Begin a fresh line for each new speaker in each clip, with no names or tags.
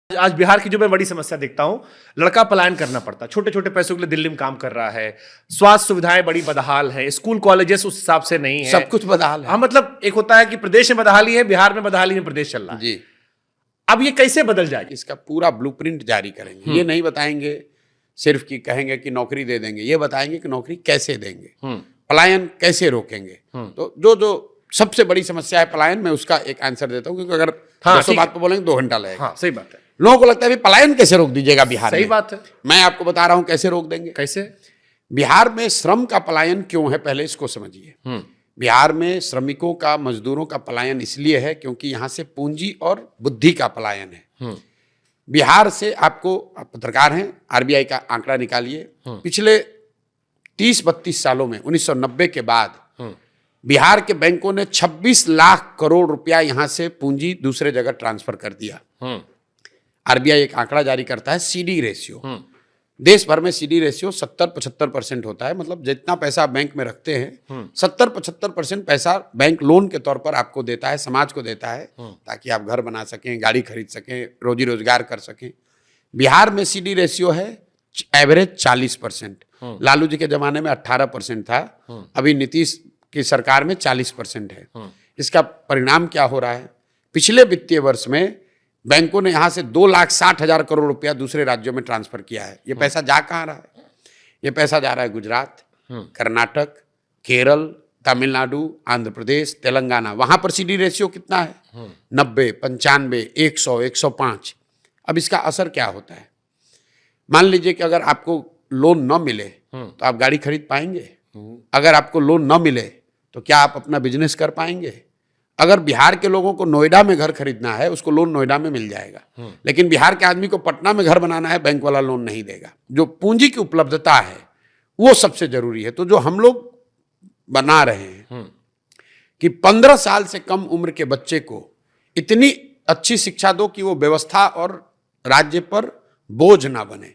आज बिहार की जो मैं बड़ी समस्या देखता हूं, लड़का पलायन करना पड़ता, छोटे छोटे पैसों के लिए दिल्ली में काम कर रहा है। स्वास्थ्य सुविधाएं बड़ी बदहाल है, स्कूल कॉलेजेस उस हिसाब से नहीं है,
सब कुछ बदहाल है।
हाँ, मतलब एक होता है कि प्रदेश में बदहाली है, बिहार में बदहाली में प्रदेश चल रहा है
जी।
अब ये कैसे बदल जाएगी?
इसका पूरा ब्लूप्रिंट जारी करेंगे। ये नहीं बताएंगे सिर्फ कि कहेंगे कि नौकरी दे देंगे, ये बताएंगे कि नौकरी कैसे देंगे, पलायन कैसे रोकेंगे। तो जो सबसे बड़ी समस्या है पलायन, में उसका एक आंसर देता हूँ, क्योंकि अगर 200 बात पे बोलेंगे 2 घंटा लगेगा।
हाँ, सही बात है।
लोगों को लगता है पलायन कैसे रोक दीजिएगा बिहार में।
सही बात है।
मैं आपको बता रहा हूं कैसे रोक देंगे।
कैसे?
बिहार में श्रम का पलायन क्यों है, पहले इसको समझिए। बिहार में श्रमिकों का, मजदूरों का पलायन इसलिए है क्योंकि यहां से पूंजी और बुद्धि का पलायन है। बिहार से आपको, आप पत्रकार हैं, आरबीआई का आंकड़ा निकालिए, पिछले 30-32 सालों में 1990 के बाद बिहार के बैंकों ने 26 लाख करोड़ रुपया यहां से पूंजी दूसरे जगह ट्रांसफर कर दिया। आरबीआई एक आंकड़ा जारी करता है सीडी रेशियो। देश भर में सीडी रेशियो 70-75% होता है, मतलब जितना पैसा आप बैंक में रखते हैं 70-75% पैसा बैंक लोन के तौर पर आपको देता है, समाज को देता है, ताकि आप घर बना सकें, गाड़ी खरीद सकें, रोजी रोजगार कर सकें। बिहार में सीडी रेशियो है एवरेज 40%। लालू जी के जमाने में 18% था, अभी नीतीश की सरकार में 40% है। इसका परिणाम क्या हो रहा है? पिछले वित्तीय वर्ष में बैंकों ने यहां से 2,60,000 करोड़ रुपया दूसरे राज्यों में ट्रांसफर किया है। ये पैसा जा कहां रहा है? ये पैसा जा रहा है गुजरात, कर्नाटक, केरल, तमिलनाडु, आंध्र प्रदेश, तेलंगाना। वहां पर सीडी रेशियो कितना है? 90, 95, 100, 105। अब इसका असर क्या होता है? मान लीजिए कि अगर आपको लोन न मिले तो आप गाड़ी खरीद पाएंगे? अगर आपको लोन न मिले तो क्या आप अपना बिजनेस कर पाएंगे? अगर बिहार के लोगों को नोएडा में घर खरीदना है, उसको लोन नोएडा में मिल जाएगा, लेकिन बिहार के आदमी को पटना में घर बनाना है, बैंक वाला लोन नहीं देगा। जो पूंजी की उपलब्धता है वो सबसे जरूरी है। तो जो हम लोग बना रहे हैं कि 15 साल से कम उम्र के बच्चे को इतनी अच्छी शिक्षा दो कि वो व्यवस्था और राज्य पर बोझ ना बने।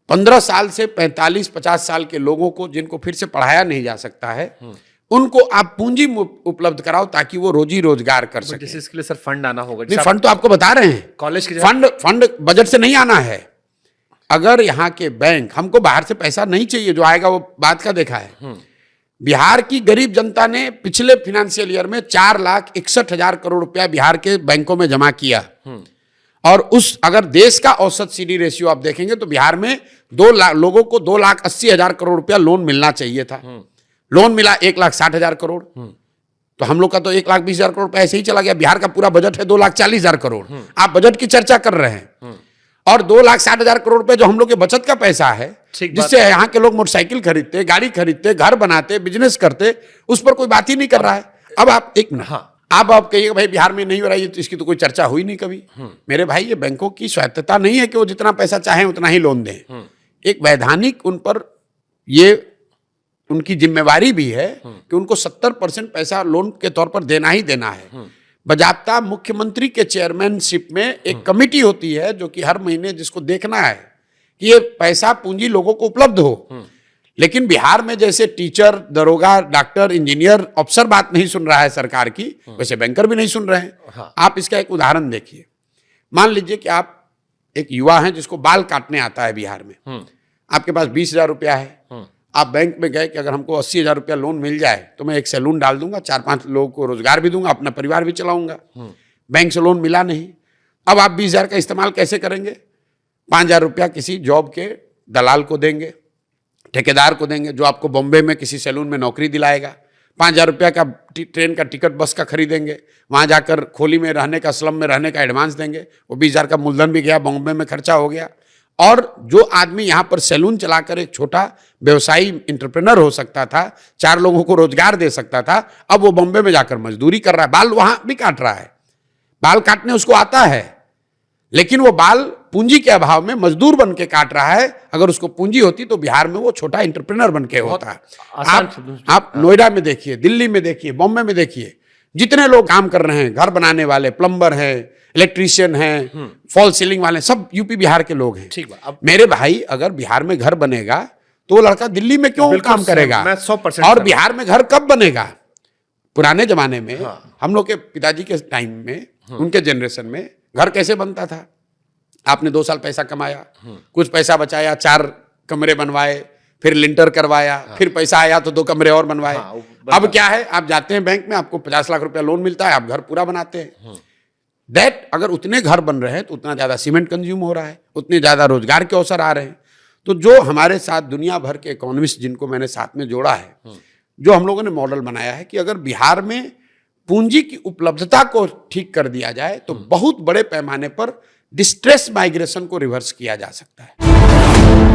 15 साल से 45-50 साल के लोगों को, जिनको फिर से पढ़ाया नहीं जा सकता है, उनको आप पूंजी उपलब्ध कराओ ताकि वो रोजी रोजगार कर सके।
इसके लिए सर फंड आना होगा।
नहीं, फंड तो आपको बता रहे हैं,
कॉलेज के
फंड बजट से नहीं आना है। अगर यहाँ के बैंक, हमको बाहर से पैसा नहीं चाहिए, जो आएगा वो बात का देखा है। बिहार की गरीब जनता ने पिछले फाइनेंशियल ईयर में 4,61,000 करोड़ रुपया बिहार के बैंकों में जमा किया, और उस अगर देश का औसत सीडी रेशियो आप देखेंगे तो बिहार में 2 लाख लोगों को 2,80,000 करोड़ रुपया लोन मिलना चाहिए था। लोन मिला 1,60,000 करोड़। तो हम लोग का तो 1,20,000 करोड़ रुपया ऐसे ही चला गया। बिहार का पूरा बजट है 2,40,000 करोड़। आप बजट की चर्चा कर रहे हैं, और 2,60,000 करोड़ रुपए जो हम लोग के बचत का पैसा है, जिससे यहाँ के लोग मोटरसाइकिल खरीदते, गाड़ी खरीदते, घर बनाते, बिजनेस करते, उस पर कोई बात ही नहीं कर रहा है। अब आप एक मिनट, आप कहिएगा भाई बिहार में नहीं हो रहा है, तो इसकी तो कोई चर्चा हुई नहीं कभी। मेरे भाई, ये बैंकों की स्वायत्तता नहीं है कि वो जितना पैसा चाहें उतना ही लोन दें। एक वैधानिक उन पर ये उनकी जिम्मेवारी भी है कि उनको 70% पैसा लोन के तौर पर देना ही देना है। बजाब्ता मुख्यमंत्री के चेयरमैनशिप में एक कमेटी होती है जो कि हर महीने जिसको देखना है कि ये पैसा पूंजी लोगों को उपलब्ध हो। लेकिन बिहार में जैसे टीचर, दरोगा, डॉक्टर, इंजीनियर, अफसर बात नहीं सुन रहा है सरकार की, वैसे बैंकर भी नहीं सुन रहे हैं। आप इसका एक उदाहरण देखिए। मान लीजिए कि आप एक युवा हैं जिसको बाल काटने आता है बिहार में, आपके पास 20,000 रुपया है। आप बैंक में गए कि अगर हमको 80,000 रुपया लोन मिल जाए तो मैं एक सैलून डाल दूंगा, 4-5 लोगों को रोजगार भी दूंगा, अपना परिवार भी चलाऊंगा। बैंक से लोन मिला नहीं। अब आप 20,000 का इस्तेमाल कैसे करेंगे? 5,000 रुपया किसी जॉब के दलाल को देंगे, ठेकेदार को देंगे, जो आपको बॉम्बे में किसी सैलून में नौकरी दिलाएगा। 5,000 रुपया का ट्रेन का टिकट, बस का खरीदेंगे, वहां जाकर खोली में रहने का, स्लम में रहने का एडवांस देंगे। वो 20,000 का मूलधन भी गया, बॉम्बे में खर्चा हो गया। और जो आदमी यहाँ पर सैलून चलाकर एक छोटा व्यवसायी एंटरप्रेन्योर हो सकता था, 4 लोगों को रोजगार दे सकता था, अब वो बॉम्बे में जाकर मजदूरी कर रहा है, बाल वहां भी काट रहा है। बाल काटने उसको आता है, लेकिन वो बाल पूंजी के अभाव में मजदूर बन के काट रहा है। अगर उसको पूंजी होती तो बिहार में वो छोटा एंटरप्रेन्योर बन के होता। आप नोएडा में देखिए, दिल्ली में देखिए, बॉम्बे में देखिए, जितने लोग काम कर रहे हैं, घर बनाने वाले, प्लम्बर हैं, इलेक्ट्रीशियन हैं, फॉल सीलिंग वाले, सब यूपी बिहार के लोग हैं। ठीक, अब मेरे भाई, अगर बिहार में घर बनेगा तो वो लड़का दिल्ली में क्यों काम करेगा? मैं 100% और बिहार में घर कब बनेगा? पुराने जमाने में हम लोग के पिताजी के टाइम में, उनके जनरेशन में घर कैसे बनता था? आपने 2 साल पैसा कमाया, कुछ पैसा बचाया, 4 कमरे बनवाए, फिर लिंटर करवाया, फिर पैसा आया तो 2 कमरे और बनवाए। अब क्या है, आप जाते हैं बैंक में, आपको 50 लाख रुपया लोन मिलता है, आप घर पूरा बनाते हैं। दैट अगर उतने घर बन रहे हैं तो उतना ज्यादा सीमेंट कंज्यूम हो रहा है, उतने ज्यादा रोजगार के अवसर आ रहे हैं। तो जो हमारे साथ दुनिया भर के इकोनॉमिस्ट जिनको मैंने साथ में जोड़ा है, जो हम लोगों ने मॉडल बनाया है कि अगर बिहार में पूंजी की उपलब्धता को ठीक कर दिया जाए तो बहुत बड़े पैमाने पर डिस्ट्रेस माइग्रेशन को रिवर्स किया जा सकता है।